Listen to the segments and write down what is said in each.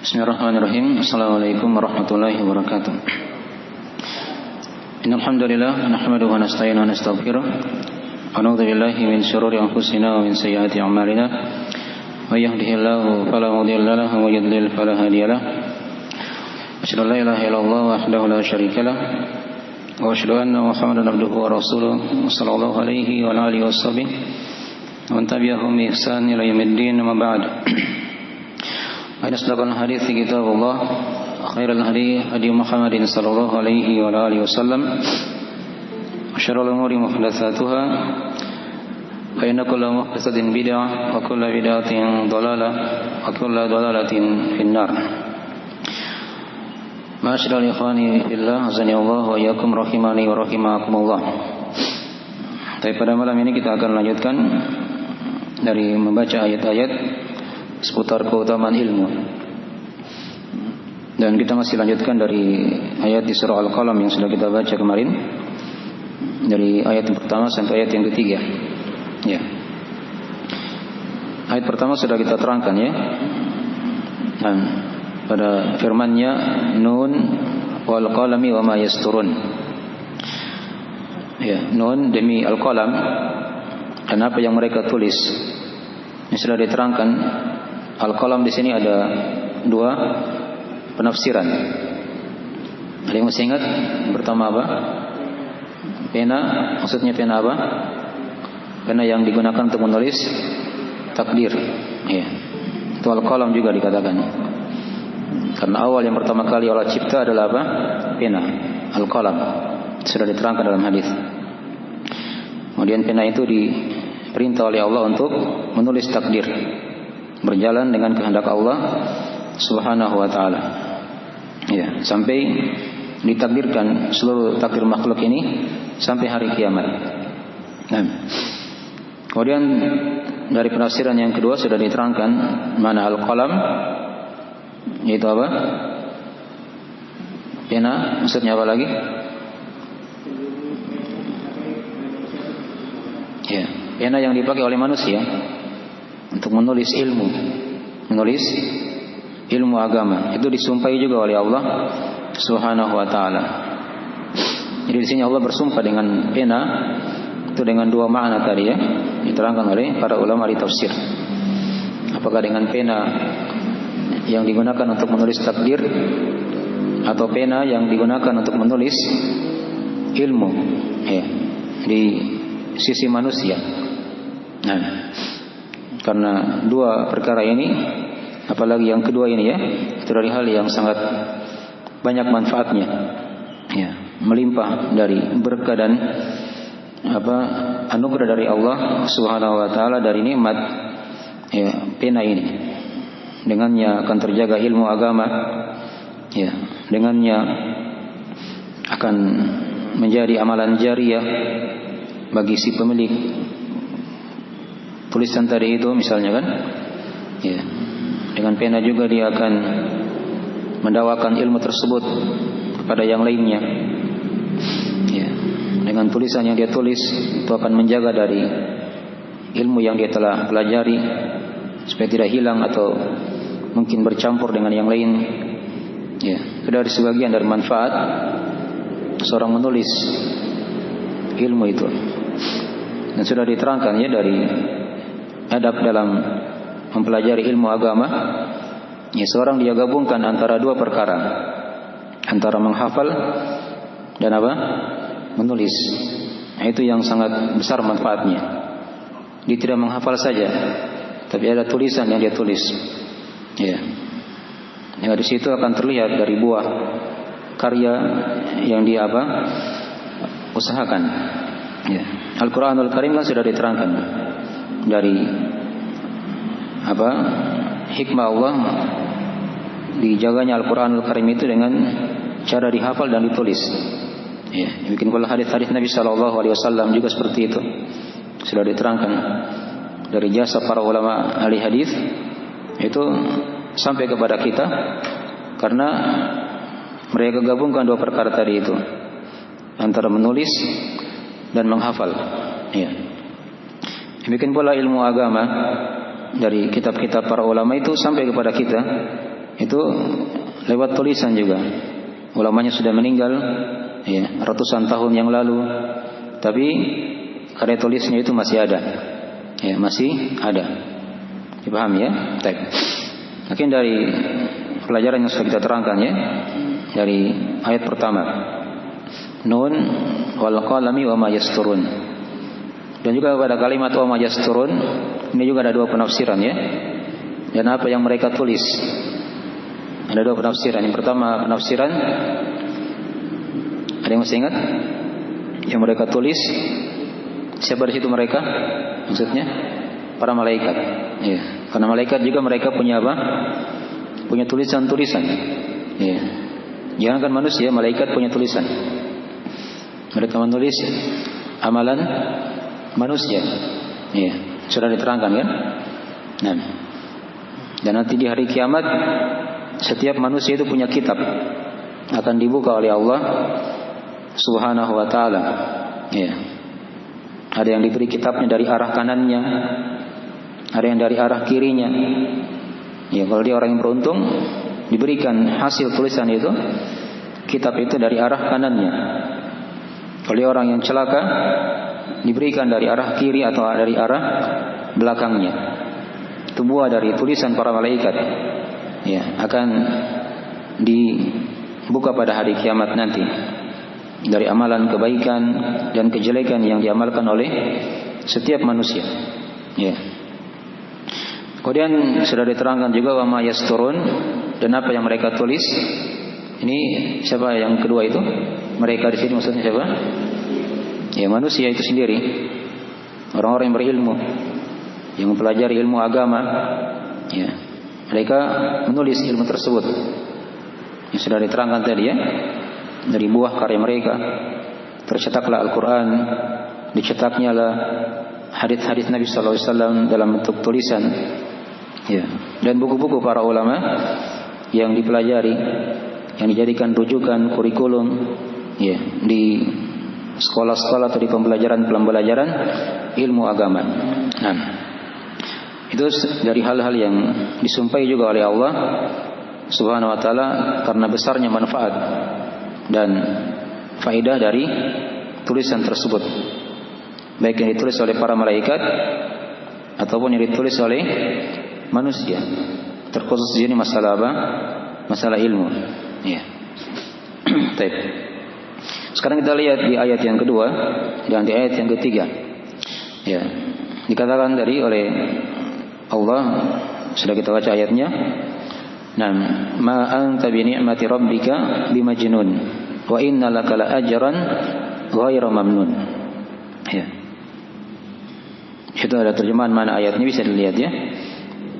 Bismillahirrahmanirrahim. Assalamualaikum warahmatullahi wabarakatuh. Innal hamdalillah nahmaduhu wa nasta'inuhu wa nastaghfiruh wa na'udzu billahi min shururi anfusina wa min sayyiati a'malina. May yahdihillahu fala mudilla lahu wa may yudlil fala hadiya lahu. Asyhadu an la ilaha illallah wahdahu la syarika lahu wa asyhadu anna Muhammadan abduhu wa rasuluhu sallallahu alaihi wa alihi washabbihi wa man tabi'ahum bi ihsan ila yaumiddin. Amma ba'd. أصدق الحديث كتاب الله خير الهدي هدي محمد صلى الله عليه وآله وسلم وشر الأمور محدثاتها فإن كل محدثة بدعة وكل بدعة ضلالة وكل ضلالة في النار. Ma'asyiral ikhwani fillah, azani Allah wa iyyakum rahimani wa rahimakumullah. Tapi pada malam ini kita akan lanjutkan dari membaca ayat-ayat seputar keutamaan ilmu. Dan kita masih lanjutkan dari ayat di surah Al-Qalam yang sudah kita baca kemarin, dari ayat yang pertama sampai ayat yang ketiga. Ya. Ayat pertama sudah kita terangkan ya. Dan pada firman-Nya Nun wal qalami wa ma yasturun. Ya, Nun demi Al-Qalam dan apa yang mereka tulis. Ini sudah diterangkan. Al-Qalam di sini ada dua penafsiran. Ada yang masih ingat? Pertama apa? Pena, maksudnya pena apa? Pena yang digunakan untuk menulis takdir. Ya. Itu Al-Qalam juga dikatakan. Karena awal yang pertama kali Allah cipta adalah apa? Pena, Al-Qalam. Sudah diterangkan dalam hadis. Kemudian pena itu diperintah oleh Allah untuk menulis takdir, berjalan dengan kehendak Allah Subhanahu wa taala. Ya, sampai ditakdirkan seluruh takdir makhluk ini sampai hari kiamat. Nah, kemudian dari penafsiran yang kedua sudah diterangkan mana al-qalam, yaitu apa? Pena, maksudnya apa lagi? Ya, pena yang dipakai oleh manusia untuk menulis ilmu agama, itu disumpahi juga oleh Allah Subhanahu wa taala. Jadi di sini Allah bersumpah dengan pena itu dengan dua makna tadi ya, diterangkan oleh para ulama di tafsir. Apakah dengan pena yang digunakan untuk menulis takdir atau pena yang digunakan untuk menulis ilmu ya, di sisi manusia. Nah, karena dua perkara ini, apalagi yang kedua ini ya, itu dari hal yang sangat banyak manfaatnya, ya, melimpah dari berkah dan anugerah dari Allah Subhanahu wa taala dari nikmat ya, pena ini. Dengannya akan terjaga ilmu agama, ya, dengannya akan menjadi amalan jariyah bagi si pemilik tulisan tadi itu misalnya kan, ya, dengan pena juga dia akan mendakwakan ilmu tersebut kepada yang lainnya, ya, dengan tulisan yang dia tulis itu akan menjaga dari ilmu yang dia telah pelajari supaya tidak hilang atau mungkin bercampur dengan yang lain, ya. Itu dari sebagian dari manfaat seorang menulis ilmu itu, dan sudah diterangkan ya dari adab dalam mempelajari ilmu agama, ya, seorang dia gabungkan antara dua perkara, antara menghafal dan apa? Menulis. Nah, itu yang sangat besar manfaatnya. Dia tidak menghafal saja, tapi ada tulisan yang dia tulis. Ya. Yang di situ akan terlihat dari buah karya yang dia usahakan. Ya. Al-Qur'anul Karim kan sudah diterangkan dari hikmah Allah dijaganya Al-Qur'anul Karim itu dengan cara dihafal dan ditulis. Ya, bikin pula hadis-hadis Nabi sallallahu alaihi wasallam juga seperti itu. Sudah diterangkan dari jasa para ulama ahli hadis itu sampai kepada kita karena mereka gabungkan dua perkara tadi itu, antara menulis dan menghafal. Ya. Demikian pula ilmu agama dari kitab-kitab para ulama itu sampai kepada kita itu lewat tulisan juga. Ulamanya sudah meninggal ya, ratusan tahun yang lalu, tapi karya tulisnya itu masih ada. Ya, masih ada. Dipahami ya? Baik. Mungkin dari pelajaran yang sudah kita terangkan ya, dari ayat pertama. Nun wal qalami wa ma yasturun. Dan juga pada kalimat wa ma yasturun ini juga ada dua penafsiran ya. Dan apa yang mereka tulis? Ada dua penafsiran. Yang pertama penafsiran, ada yang masih ingat? Yang mereka tulis, siapa di situ mereka? Maksudnya para malaikat. Ya, karena malaikat juga mereka punya apa? Punya tulisan-tulisan. Ya. Jangankan manusia, malaikat punya tulisan. Mereka menulis amalan manusia. Ya, sudah diterangkan kan? Nah. Dan nanti di hari kiamat setiap manusia itu punya kitab, akan dibuka oleh Allah Subhanahu wa taala. Ya. Ada yang diberi kitabnya dari arah kanannya, ada yang dari arah kirinya. Ya, kalau dia orang yang beruntung diberikan hasil tulisan itu, kitab itu dari arah kanannya. Kalau dia orang yang celaka diberikan dari arah kiri atau dari arah belakangnya. Itu buah dari tulisan para malaikat. Ya, akan dibuka pada hari kiamat nanti dari amalan kebaikan dan kejelekan yang diamalkan oleh setiap manusia. Ya. Kemudian sudah diterangkan juga wa ma yasturun, dan apa yang mereka tulis. Ini siapa yang kedua itu? Mereka di sini maksudnya siapa? Ya, manusia itu sendiri. Orang-orang yang berilmu, yang mempelajari ilmu agama. Ya. Mereka menulis ilmu tersebut. Yang sudah diterangkan tadi ya. Dari buah karya mereka tercetaklah Al-Quran, dicetaknya lah hadis-hadis Nabi Sallallahu Alaihi Wasallam dalam bentuk tulisan, ya. Dan buku-buku para ulama yang dipelajari, yang dijadikan rujukan kurikulum, ya, di sekolah-sekolah atau di pembelajaran ilmu agama. Nah, itu dari hal-hal yang disumpahi juga oleh Allah Subhanahu Wa Taala karena besarnya manfaat dan faedah dari tulisan tersebut, baik yang ditulis oleh para malaikat ataupun yang ditulis oleh manusia. Terkhusus di sini masalah apa? Masalah ilmu. Ya. Baik. Sekarang kita lihat di ayat yang kedua dan di ayat yang ketiga. Ya. Dikatakan dari oleh Allah, sudah kita baca ayatnya. Nah, ma anta bi ni'mati rabbika bimajnun wa inna laka la ajran ghairu mamnun. Ya. Itu ada terjemahan mana ayatnya, bisa dilihat ya.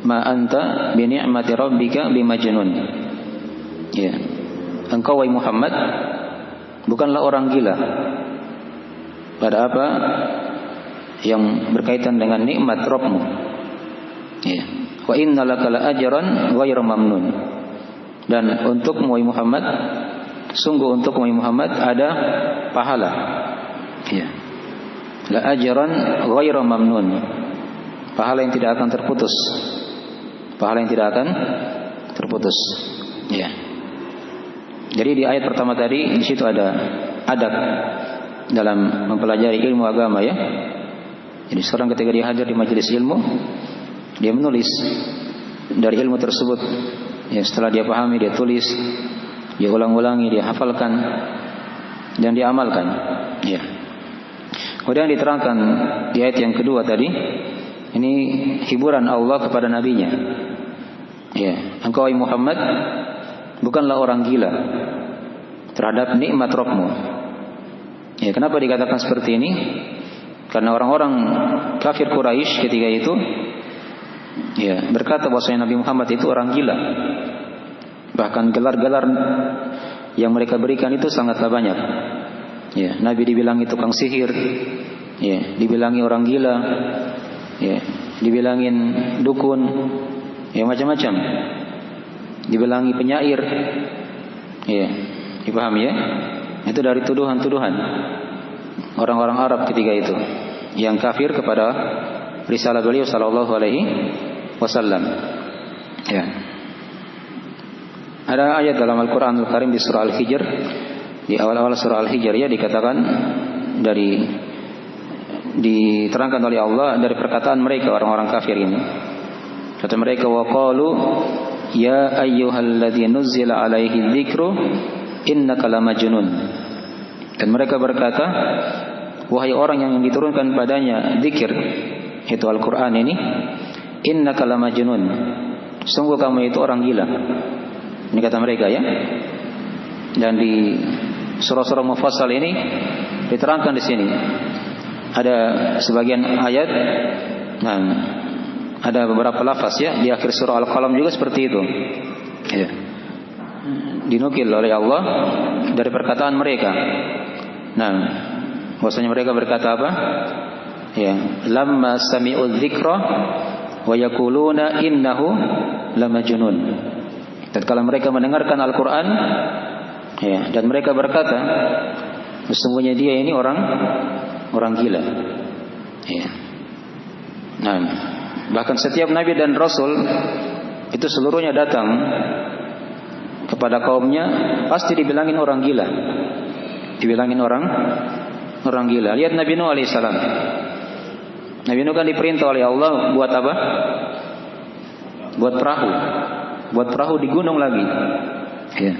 Ma anta bi ni'mati rabbika bimajnun. Ya. Engkau wahai Muhammad bukanlah orang gila pada apa yang berkaitan dengan nikmat Rabbmu. Ya. Wa inna laka la ajran ghairu mamnun. Dan untuk Muhammad, sungguh untuk Muhammad ada pahala. Ya. La ajran ghairu mamnun. Pahala yang tidak akan terputus. Pahala yang tidak akan terputus. Ya. Jadi di ayat pertama tadi di situ ada adab dalam mempelajari ilmu agama ya. Jadi seorang ketika dia hadir di majelis ilmu, dia menulis dari ilmu tersebut. Ya, setelah dia pahami, dia tulis, dia ulang-ulangi, dia hafalkan, dan dia amalkan. Ya. Kemudian diterangkan di ayat yang kedua tadi, ini hiburan Allah kepada nabinya. Ya, engkau Muhammad bukanlah orang gila terhadap nikmat Rabbmu. Ya, kenapa dikatakan seperti ini? Karena orang-orang kafir Quraisy ketika itu ya, berkata bahwasanya Nabi Muhammad itu orang gila. Bahkan gelar-gelar yang mereka berikan itu sangatlah banyak. Ya, Nabi dibilangi tukang sihir, ya, dibilangi orang gila, ya, dibilangin dukun, ya macam-macam. Dibilangi penyair. Ya, dipahami ya? Itu dari tuduhan-tuduhan orang-orang Arab ketika itu yang kafir kepada risalah beliau sallallahu alaihi wasallam. Ya. Ada ayat dalam Al-Quran Al-Karim di surah Al-Hijr, di awal-awal surah Al-Hijr ya, dikatakan diterangkan oleh Allah dari perkataan mereka orang-orang kafir ini. Kata mereka, wa qalu ya ayyuhalladzi nuzzila alaihi dzikru innaka lamajnun. Dan mereka berkata, wahai orang yang diturunkan padanya zikir, itu Al-Quran ini, innaka lamajnun, sungguh kamu itu orang gila. Ini kata mereka ya. Dan di surah-surah mufassal ini diterangkan di sini. Ada sebagian ayat, nah, ada beberapa lafaz ya di akhir surah Al-Qalam juga seperti itu. Ya. Dinukil oleh Allah dari perkataan mereka. Nah, bahwasanya mereka berkata apa? Ya, lamma sami'u dzikra wa yaquluna innahu lamajnun. Tatkala mereka mendengarkan Al-Qur'an, ya, dan mereka berkata, sesungguhnya dia ini orang gila. Ya. Nah, bahkan setiap nabi dan rasul itu seluruhnya datang kepada kaumnya pasti dibilangin orang gila. Dibilangin orang gila. Lihat Nabi Nuh alaihissalam. Nabi Nuh kan diperintah oleh Allah buat apa? Buat perahu. Buat perahu di gunung lagi. Ya.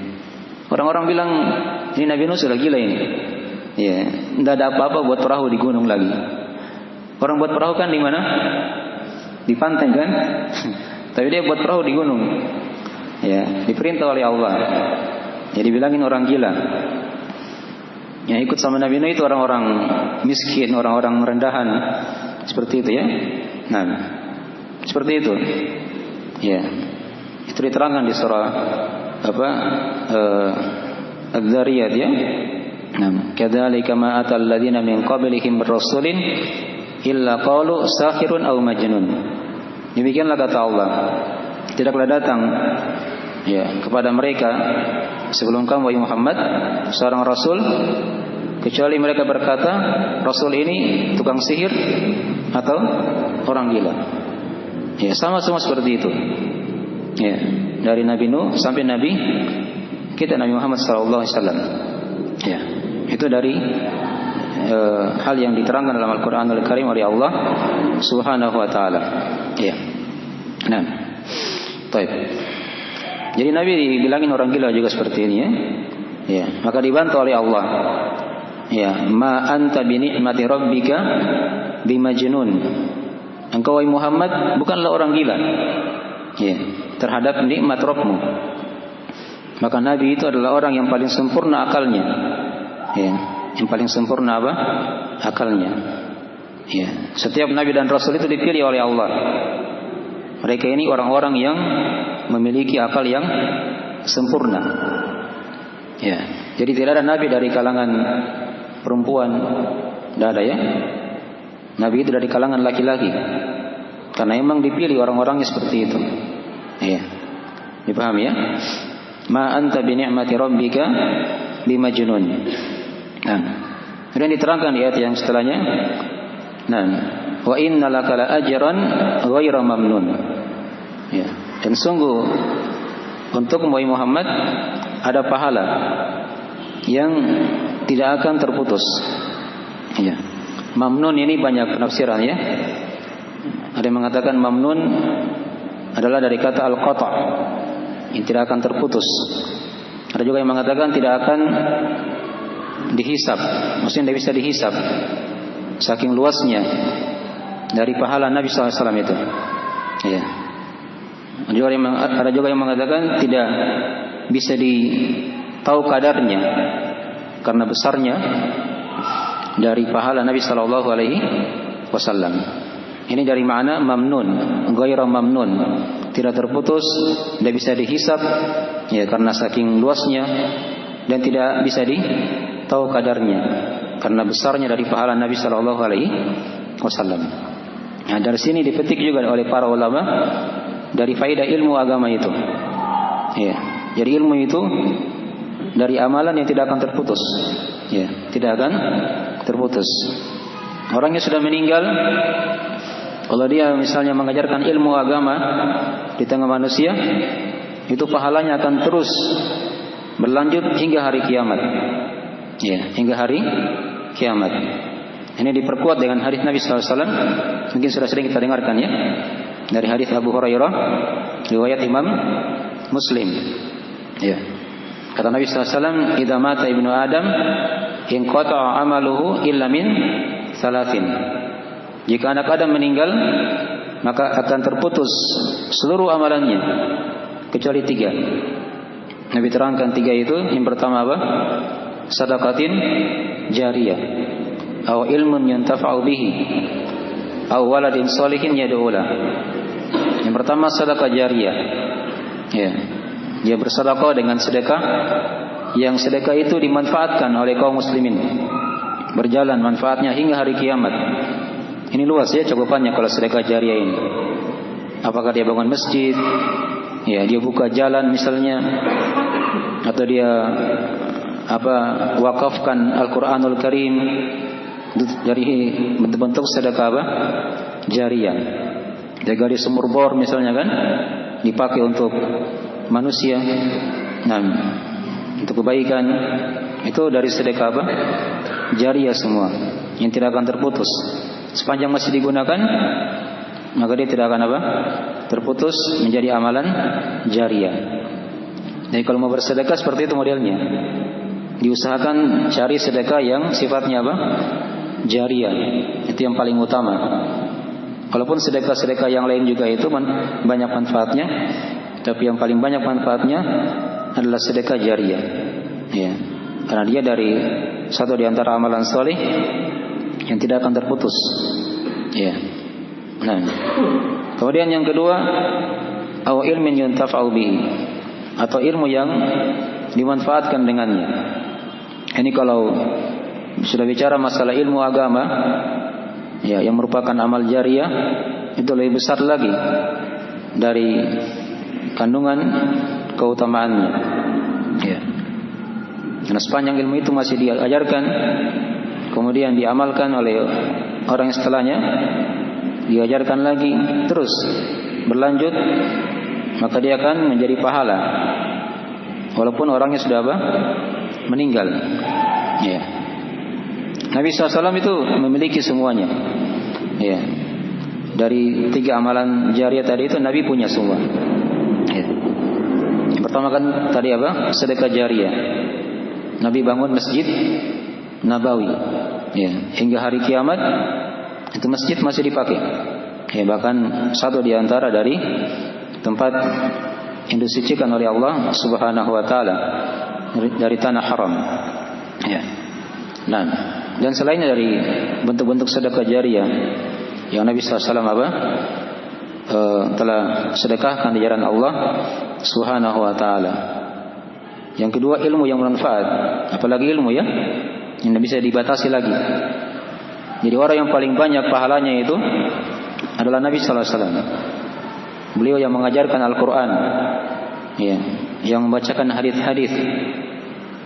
Orang-orang bilang ini Nabi Nuh sudah gila ini. Ya, tidak ada apa-apa buat perahu di gunung lagi. Orang buat perahu kan di mana? Di pantai kan? Tapi dia buat perahu di gunung. Ya, diperintah oleh Allah. Ya, dibilangin orang gila. Yang ikut sama Nabi Nuh itu orang-orang miskin, orang-orang rendahan, seperti itu ya. Nah, seperti itu. Ya, itu diterangkan di surah Az-Zariyat ya. Nah, kadzalika ma atal ladzina min qablihim rasulin illa qalu sahirun aw majnun. Demikianlah kata Allah. Tidaklah datang ya kepada mereka sebelum kamu wahai Muhammad seorang rasul kecuali mereka berkata rasul ini tukang sihir atau orang gila. Ya, sama-sama seperti itu. Ya, dari Nabi Nuh sampai Nabi kita Nabi Muhammad sallallahu alaihi wasallam. Ya, itu dari hal yang diterangkan dalam Al-Qur'anul Karim oleh Allah Subhanahu wa taala. Ya. Nah. Baik. Jadi Nabi dibilangin orang gila juga seperti ini ya. Ya, maka dibantu oleh Allah. Ya, ma anta bi ni'mati rabbika bimajnun. Engkau wahai Muhammad bukanlah orang gila. Ya, terhadap nikmat Rabbmu. Maka Nabi itu adalah orang yang paling sempurna akalnya. Ya, yang paling sempurna apa? Akalnya. Ya, setiap Nabi dan Rasul itu dipilih oleh Allah. Mereka ini orang-orang yang memiliki akal yang sempurna. Ya, jadi tidak ada Nabi dari kalangan perempuan, tidak ada ya. Nabi itu dari kalangan laki-laki. Karena memang dipilih orang-orangnya seperti itu. Ya, dipahami ya? Ma anta bi ni'mati rabbika bimajnun. Nah, kemudian diterangkan di ayat yang setelahnya. Nah, wa inna laka la ajran ghaira mamnun. Ya, dan sungguh untuk Muhammad ada pahala yang tidak akan terputus. Ya. Mamnun ini banyak penafsiran ya. Ada yang mengatakan mamnun adalah dari kata al-qata', yang tidak akan terputus. Ada juga yang mengatakan tidak akan dihisab, maksudnya tidak bisa dihisab, saking luasnya dari pahala Nabi SAW itu. Ya. Ada juga yang mengatakan tidak bisa ditahu kadarnya karena besarnya dari pahala Nabi SAW. Ini dari makna mamnun, ghaira mamnun, tidak terputus, tidak bisa dihisab, ya karena saking luasnya, dan tidak bisa ditahu kadarnya karena besarnya dari pahala Nabi SAW. Nah, dari sini dipetik juga oleh para ulama dari faedah ilmu agama itu. Ya, jadi ilmu itu dari amalan yang tidak akan terputus. Ya, tidak akan terputus. Orang yang sudah meninggal, kalau dia misalnya mengajarkan ilmu agama di tengah manusia, itu pahalanya akan terus berlanjut hingga hari kiamat. Ya, hingga hari kiamat. Ini diperkuat dengan hadis Nabi SAW. Mungkin sudah sering kita dengarkan ya. Dari hadis Abu Hurairah, riwayat Imam Muslim. Ya. Kata Nabi SAW, "Idza mata ibnu Adam, inqata'a amaluhu illa min salasin." Jika anak Adam meninggal, maka akan terputus seluruh amalannya kecuali 3. Nabi terangkan 3 itu. Yang pertama apa? Sadaqatin jariyah, aw ilmun yuntafa'u bihi, aw waladin sholihin yad'u lah. Yang pertama sedekah jariyah. Ya. Dia bersedekah dengan sedekah yang sedekah itu dimanfaatkan oleh kaum muslimin. Berjalan manfaatnya hingga hari kiamat. Ini luas ya cakupannya kalau sedekah jariyah ini. Apakah dia bangun masjid? Ya, dia buka jalan misalnya, atau dia wakafkan Al-Qur'anul Karim, dari bentuk sedekah jariyah. Dia gali sumur bor misalnya kan, dipakai untuk manusia. Nah, untuk kebaikan itu dari sedekah jariyah semua, yang tidak akan terputus. Sepanjang masih digunakan, maka dia tidak akan terputus menjadi amalan jariyah. Jadi kalau mau bersedekah seperti itu modelnya. Diusahakan cari sedekah yang sifatnya jariyah. Itu yang paling utama. Walaupun sedekah-sedekah yang lain juga itu banyak manfaatnya, tapi yang paling banyak manfaatnya adalah sedekah jariyah. Ya. Karena dia dari satu di antara amalan saleh yang tidak akan terputus. Ya. Nah. Kemudian yang kedua, aw ilmin yuntafa'u bihi, atau ilmu yang dimanfaatkan dengannya. Ini kalau sudah bicara masalah ilmu agama, ya, yang merupakan amal jariyah, itu lebih besar lagi dari kandungan keutamaannya. Ya. Karena sepanjang ilmu itu masih diajarkan, kemudian diamalkan oleh orang yang setelahnya, diajarkan lagi, terus berlanjut, maka dia akan menjadi pahala, walaupun orangnya sudah meninggal. Ya. Nabi SAW itu memiliki semuanya. Ya. Dari 3 amalan jariyah tadi itu Nabi punya semua. Ya. Yang pertama kan tadi sedekah jariyah. Nabi bangun Masjid Nabawi. Ya. Hingga hari kiamat itu masjid masih dipakai. Ya, bahkan satu di antara dari tempat yang disucikan oleh Allah Subhanahu wa taala dari tanah haram. Ya. Nah, dan selainnya dari bentuk-bentuk sedekah jariyah yang Nabi SAW telah sedekahkan di jalan Allah Subhanahu wa taala. Yang kedua, ilmu yang bermanfaat, apalagi ilmu ya yang tidak bisa dibatasi lagi. Jadi orang yang paling banyak pahalanya itu adalah Nabi SAW. Beliau yang mengajarkan Al-Quran, ya, yang membacakan hadis-hadis,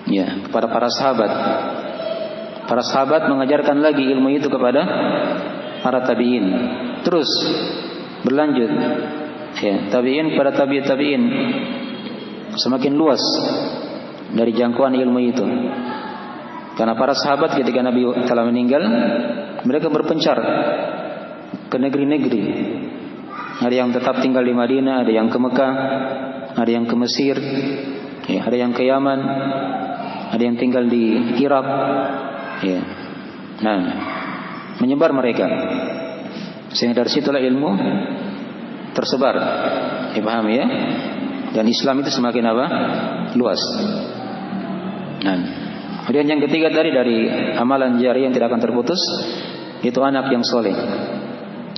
ya, kepada para sahabat. Para sahabat mengajarkan lagi ilmu itu kepada para tabi'in. Terus berlanjut, ya, tabi'in pada tabi'in, semakin luas dari jangkauan ilmu itu. Karena para sahabat ketika Nabi telah meninggal, mereka berpencar ke negeri-negeri. Ada yang tetap tinggal di Madinah, ada yang ke Mekah, ada yang ke Mesir, ya, ada yang ke Yaman, ada yang tinggal di Irak. Ya. Nah, menyebar mereka. Sehingga dari situlah ilmu tersebar. Dipahami ya? Dan Islam itu semakin luas. Nah, kemudian yang ketiga tadi dari amalan jariyah yang tidak akan terputus, itu anak yang soleh,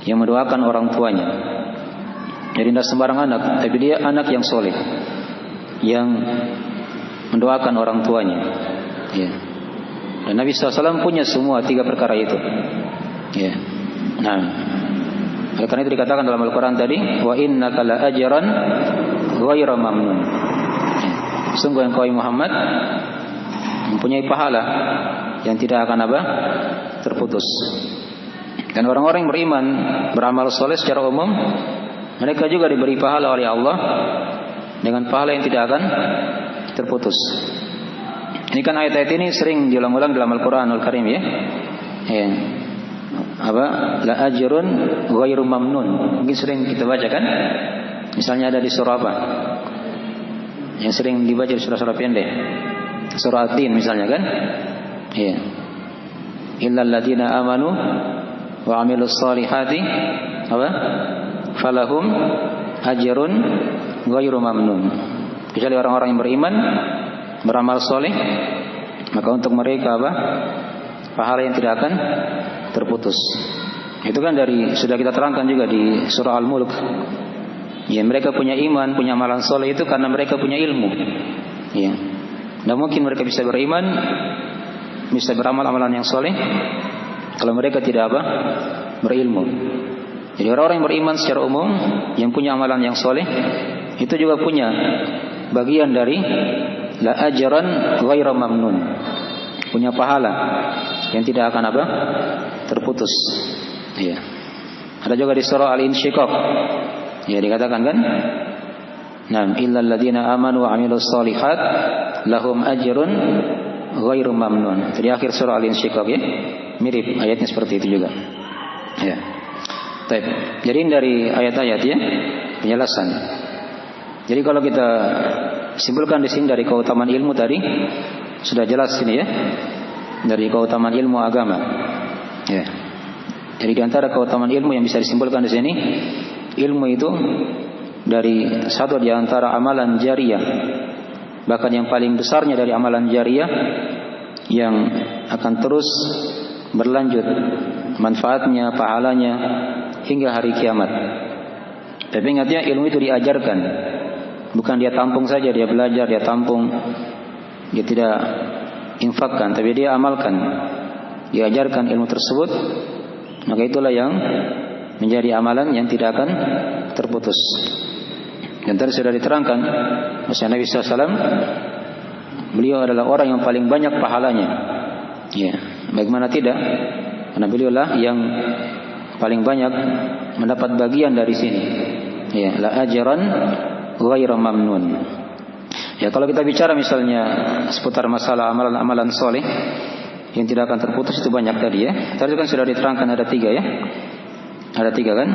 yang mendoakan orang tuanya. Jadi tidak sembarang anak, tapi dia anak yang soleh, yang mendoakan orang tuanya. Ya. Dan Nabi SAW punya semua 3 perkara itu. Ya. Nah, oleh karena itu dikatakan dalam Al-Quran tadi, wa innaka la ajran ghairu mamnun. Ya. Sungguh engkau Muhammad mempunyai pahala yang tidak akan terputus. Dan orang-orang yang beriman, beramal soleh secara umum, mereka juga diberi pahala oleh Allah dengan pahala yang tidak akan terputus. Ini kan ayat-ayat ini sering diulang-ulang dalam Al-Qur'anul Karim ya. Ya. Apa? La ajrun ghairu mamnun. Mungkin sering kita baca kan? Misalnya ada di surah apa? Yang sering dibaca di surah-surah pendek. Surah At-Tin misalnya kan? Iya. Illal ladzina amanu wa 'amilus solihati apa? Falahum ajrun ghairu mamnun. Kecuali orang-orang yang beriman, beramal soleh, maka untuk mereka apa? Pahala yang tidak akan terputus. Itu kan sudah kita terangkan juga di surah Al-Mulk. Ya, mereka punya iman, punya amalan soleh itu karena mereka punya ilmu. Ya. Tidak mungkin mereka bisa beriman, bisa beramal amalan yang soleh kalau mereka tidak apa? Berilmu. Jadi orang-orang yang beriman secara umum, yang punya amalan yang soleh, itu juga punya bagian dari la ajran ghairu mamnun. Punya pahala yang tidak akan apa? Terputus. Ya. Ada juga di surah Al-Insyiqaq. Ya, dikatakan kan? Nah, illal ladzina amanu wa 'amilus sholihat lahum ajrun ghairu mamnun. Di akhir surah Al-Insyiqaq ya. Mirip ayatnya seperti itu juga. Ya. Baik. Jadi dari ayat-ayat ya penjelasan. Jadi kalau kita simpulkan di sini dari keutamaan ilmu tadi sudah jelas sini ya. Dari keutamaan ilmu agama. Ya. Jadi di antara keutamaan ilmu yang bisa disimpulkan di sini, ilmu itu dari satu di antara amalan jariyah, bahkan yang paling besarnya dari amalan jariyah yang akan terus berlanjut manfaatnya, pahalanya hingga hari kiamat. Tapi ingatnya ilmu itu diajarkan, bukan dia tampung saja, dia belajar, dia tampung, dia tidak infakkan, tapi dia amalkan, diajarkan ilmu tersebut, maka itulah yang menjadi amalan yang tidak akan terputus. Dan tadi sudah diterangkan bahwa Nabi SAW beliau adalah orang yang paling banyak pahalanya. Ya, bagaimana tidak? Karena beliau lah yang paling banyak mendapat bagian dari sini. Ya, la ajran ghairu mamnun. Ya, kalau kita bicara misalnya seputar masalah amalan-amalan soleh yang tidak akan terputus itu banyak tadi ya. Tadi kan sudah diterangkan ada 3 ya. Ada 3 kan?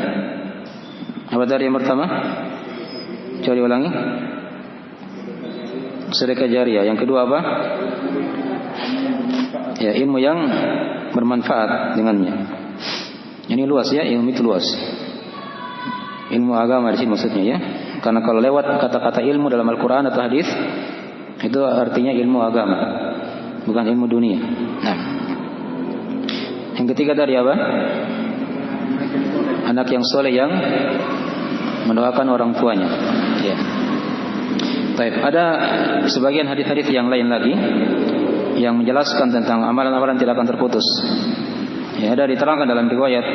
Apa tadi yang pertama? Coba diulangi. Sedekah jariyah. Yang kedua apa? Ya, ilmu yang bermanfaat dengannya. Ini luas ya, ilmu itu luas. Ilmu agama di sini maksudnya ya. Karena kalau lewat kata-kata ilmu dalam Al-Quran atau hadis, itu artinya ilmu agama, bukan ilmu dunia. Nah, yang ketiga tadi apa? Anak yang soleh yang mendoakan orang tuanya. Ya. Baik, ada sebagian hadis-hadis yang lain lagi yang menjelaskan tentang amalan-amalan tidak akan terputus. Ya, ada diterangkan dalam riwayat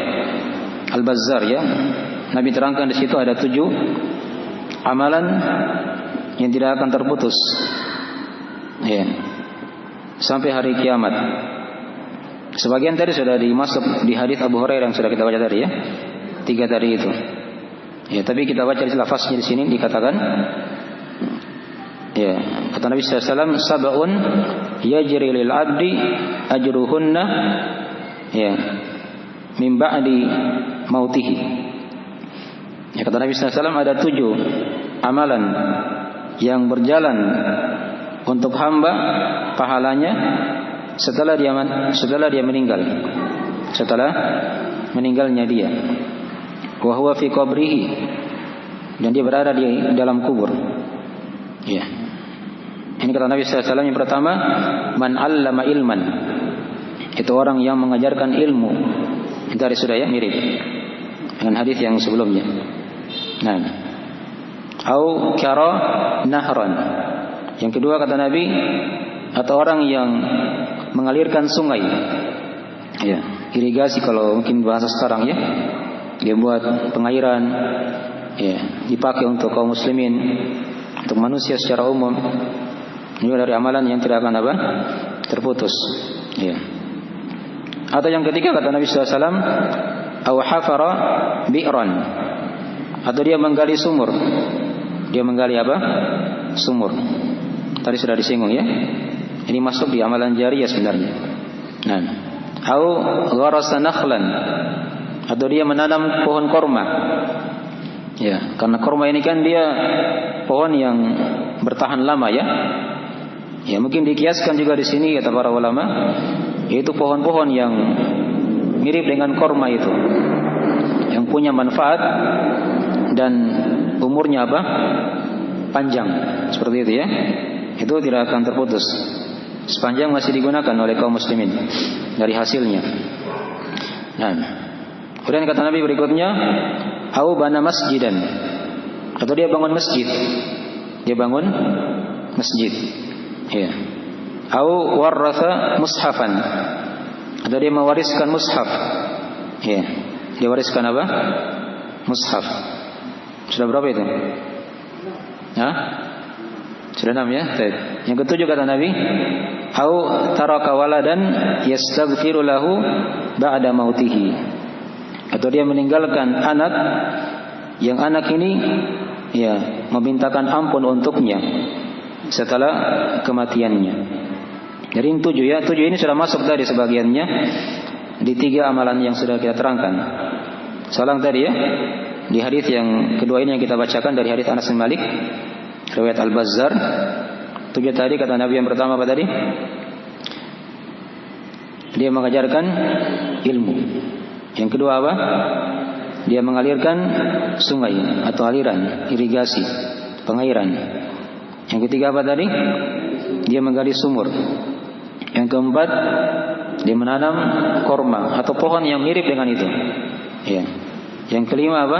Al-Bazzar ya. Nabi terangkan di situ ada 7 amalan yang tidak akan terputus. Ya. Sampai hari kiamat. Sebagian tadi sudah dimasuk di hadis Abu Hurairah yang sudah kita baca tadi ya. 3 tadi itu. Ya, tapi kita baca di lafaznya di sini dikatakan ya, kata Nabi sallallahu alaihi wasallam, sab'un yajri lil 'abdi ajruhunna ya min ba'di mautihi. Ya, kata Nabi sallallahu alaihi wasallam ada 7 amalan yang berjalan untuk hamba pahalanya setelah dia meninggal. Setelah meninggalnya dia. Wa huwa fi qabrihi, dan dia berada di dalam kubur. Ya. Ini kata Nabi sallallahu alaihi wasallam yang pertama, man 'allama ilman. Itu orang yang mengajarkan ilmu. Itu hari sudah ya, mirip dengan hadis yang sebelumnya. Nah, au kara nahran. Yang kedua kata Nabi, atau orang yang mengalirkan sungai. Ya, irigasi kalau mungkin bahasa sekarang ya. Dia buat pengairan ya, dipakai untuk kaum muslimin, untuk manusia secara umum. Ini dari amalan yang tidak akan apa? Terputus. Ya. Atau yang ketiga kata Nabi sallallahu alaihi wasallam, aw hafara bi'ran. Atau dia menggali sumur. Dia menggali apa? Sumur. Tadi sudah disinggung ya. Ini masuk di amalan jariyah sebenarnya. Nah, au gharasa nakhlan, atau dia menanam pohon korma. Ya, karena korma ini kan dia pohon yang bertahan lama ya. Ya, mungkin dikiaskan juga di sini kata para ulama, yaitu pohon-pohon yang mirip dengan korma itu, yang punya manfaat dan umurnya apa? Panjang, seperti itu ya. Itu tidak akan terputus sepanjang masih digunakan oleh kaum muslimin dari hasilnya. Nah, kemudian kata Nabi berikutnya, au bana masjidan, atau dia bangun masjid. Dia bangun masjid. Ya. Au waratha mushafan, atau dia mewariskan mushaf. Ya. Dia wariskan apa? Mushaf. Sudah berapa itu? Hah? Sudah 6 ya? Yang ketujuh kata Nabi, au taraka waladan yastaghfiru lahu ba'da mautihi, atau dia meninggalkan anak yang anak ini ya memintakan ampun untuknya setelah kematiannya. Jadi 7 ya. 7 ini sudah masuk tadi sebagiannya di 3 amalan yang sudah kita terangkan. Salang tadi ya. Di hadis yang kedua ini yang kita bacakan dari hadis Anas bin Malik, riwayat Al-Bazzar. 7 tadi kata Nabi yang pertama apa tadi? Dia mengajarkan ilmu. Yang kedua apa? Dia mengalirkan sungai atau aliran, irigasi, pengairan. Yang ketiga apa tadi? Dia menggali sumur. Yang keempat, dia menanam korma atau pohon yang mirip dengan itu. Ya. Yang kelima apa?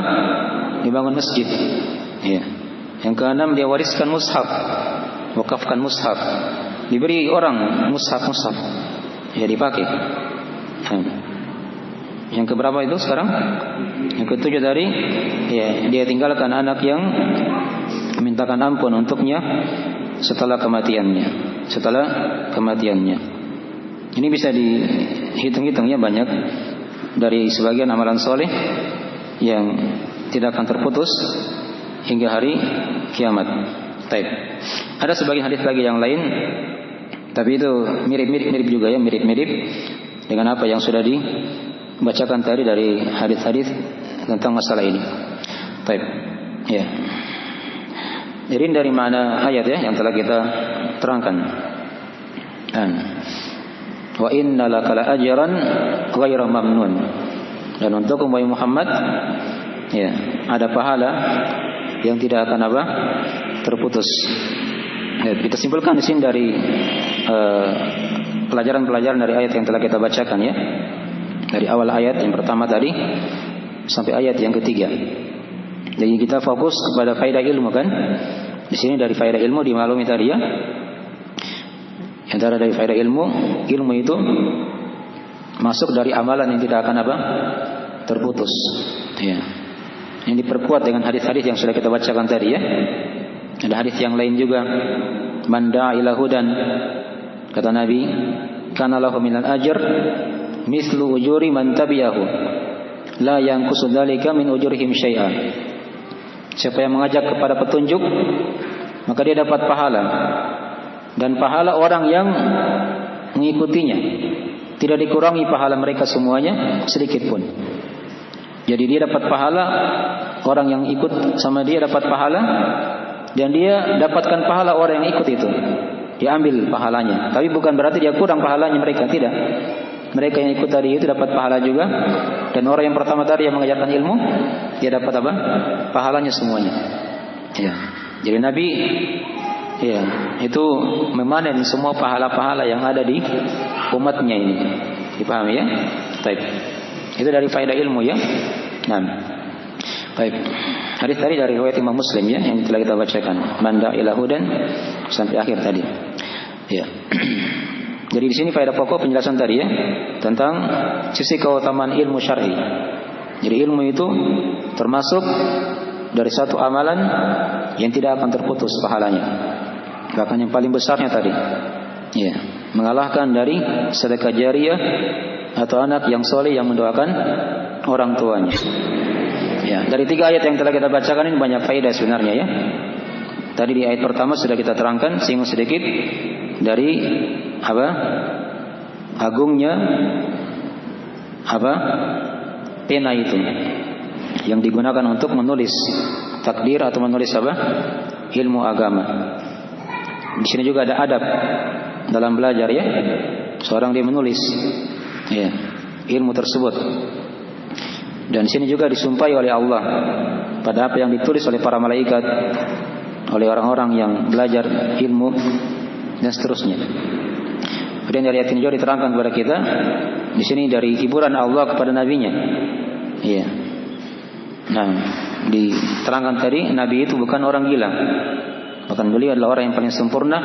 Dia bangun masjid. Ya. Yang keenam, dia wariskan mushaf, wakafkan mushaf, diberi orang mushaf. Ya, dipakai. Yang keberapa itu sekarang? Yang ketujuh tadi, ya, dia tinggalkan anak yang memintakan ampun untuknya setelah kematiannya. Ini bisa dihitung-hitung ya, banyak dari sebagian amalan soleh yang tidak akan terputus hingga hari kiamat. Baik. Ada sebagian hadis lagi yang lain, tapi itu mirip juga ya, mirip dengan apa yang sudah dibacakan tadi dari hadis-hadis tentang masalah ini. Baik. Ya. Jadi dari mana ayat ya yang telah kita terangkan. Wa inna laka la ajran ghairu mamnun. Dan untuk umat Muhammad ya, ada pahala yang tidak akan apa? Terputus. Ya, kita simpulkan di sini dari pelajaran-pelajaran dari ayat yang telah kita bacakan ya. Dari awal ayat yang pertama tadi sampai ayat yang ketiga. Jadi kita fokus kepada faedah ilmu kan. Di sini dari faedah ilmu dimaklumi tadi ya. Antara dari faedah ilmu itu masuk dari amalan yang tidak akan apa? Terputus. Ya. Yang diperkuat dengan hadis-hadis yang sudah kita bacakan tadi ya. Ada hadis yang lain juga. Man da'a ila hudan, kata Nabi, kana lahu minal ajr mislu ujuri man tabi'ahu la yanqusu dzalika min ujurihim syai'a. Siapa yang mengajak kepada petunjuk, maka dia dapat pahala, dan pahala orang yang mengikutinya tidak dikurangi pahala mereka semuanya sedikit pun. Jadi dia dapat pahala, orang yang ikut sama dia dapat pahala, dan dia dapatkan pahala orang yang ikut itu, diambil pahalanya. Tapi bukan berarti dia kurang pahalanya mereka, tidak. Mereka yang ikut tadi itu dapat pahala juga, dan orang yang pertama tadi yang mengajarkan ilmu, dia dapat apa? Pahalanya semuanya. Ya. Jadi Nabi ya, itu memanen semua pahala-pahala yang ada di umatnya ini. Dipahami ya? Baik. Itu dari faedah ilmu ya. Nah. Baik. Hadis tadi dari riwayat Imam Muslim ya, yang telah kita bacakan. Man da'a ila hudan sampai akhir tadi. Ya. Jadi di sini faedah pokok penjelasan tadi ya, tentang sisi keutamaan ilmu syar'i. Jadi ilmu itu termasuk dari satu amalan yang tidak akan terputus pahalanya. Bahkan yang paling besarnya tadi, ya, mengalahkan dari sedekah jariyah atau anak yang soleh yang mendoakan orang tuanya. Ya, dari 3 ayat yang telah kita bacakan ini banyak faedah sebenarnya ya. Tadi di ayat pertama sudah kita terangkan singgung sedikit dari apa? Agungnya apa? Pena itu yang digunakan untuk menulis takdir atau menulis apa? Ilmu agama. Di sini juga ada adab dalam belajar ya. Seorang dia menulis ya, ilmu tersebut. Dan di sini juga disumpahi oleh Allah pada apa yang ditulis oleh para malaikat, oleh orang-orang yang belajar ilmu dan seterusnya. Kemudian dari ayat ini juga diterangkan kepada kita di sini dari hiburan Allah kepada nabinya. Iya. Nah, diterangkan tadi nabi itu bukan orang gila. Bahkan beliau adalah orang yang paling sempurna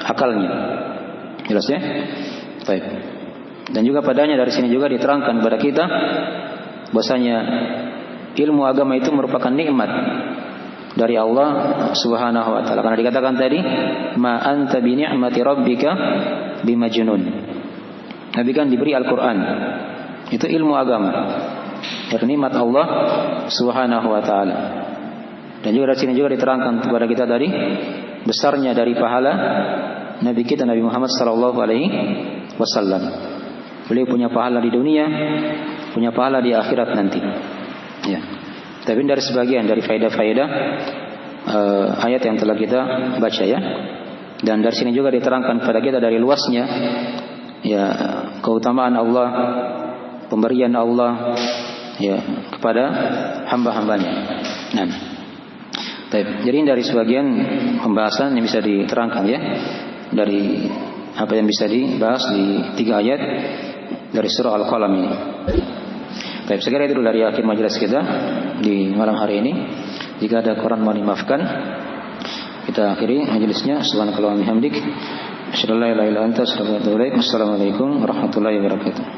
akalnya. Jelas ya? Baik. Dan juga padanya dari sini juga diterangkan kepada kita bahwasanya ilmu agama itu merupakan nikmat dari Allah Subhanahu wa taala. Karena dikatakan tadi, "Ma anta bi ni'mati rabbika bimajnun." Nabi kan diberi Al-Qur'an. Itu ilmu agama. Dari nikmat Allah Subhanahu wa taala. Dan juga dari sini juga diterangkan kepada kita dari besarnya dari pahala Nabi kita Nabi Muhammad sallallahu alaihi wasallam. Beliau punya pahala di dunia, punya pahala di akhirat nanti. Ya. Tapi dari sebagian dari faedah-faedah ayat yang telah kita baca ya. Dan dari sini juga diterangkan kepada kita dari luasnya ya keutamaan Allah, pemberian Allah ya kepada hamba-hambanya. Nah, jadi dari sebagian pembahasan yang bisa diterangkan ya dari apa yang bisa dibahas di 3 ayat dari surah Al-Qalam ini. Baik, segera itu dari akhir majelis kita di malam hari ini. Jika ada Quran mau dimaafkan, kita akhiri majelisnya. Subhanakallahumma wa bihamdik, asyhadu an la ilaha illa anta, astaghfiruka wa atubu ilaik. Wassalamualaikum warahmatullahi wabarakatuh.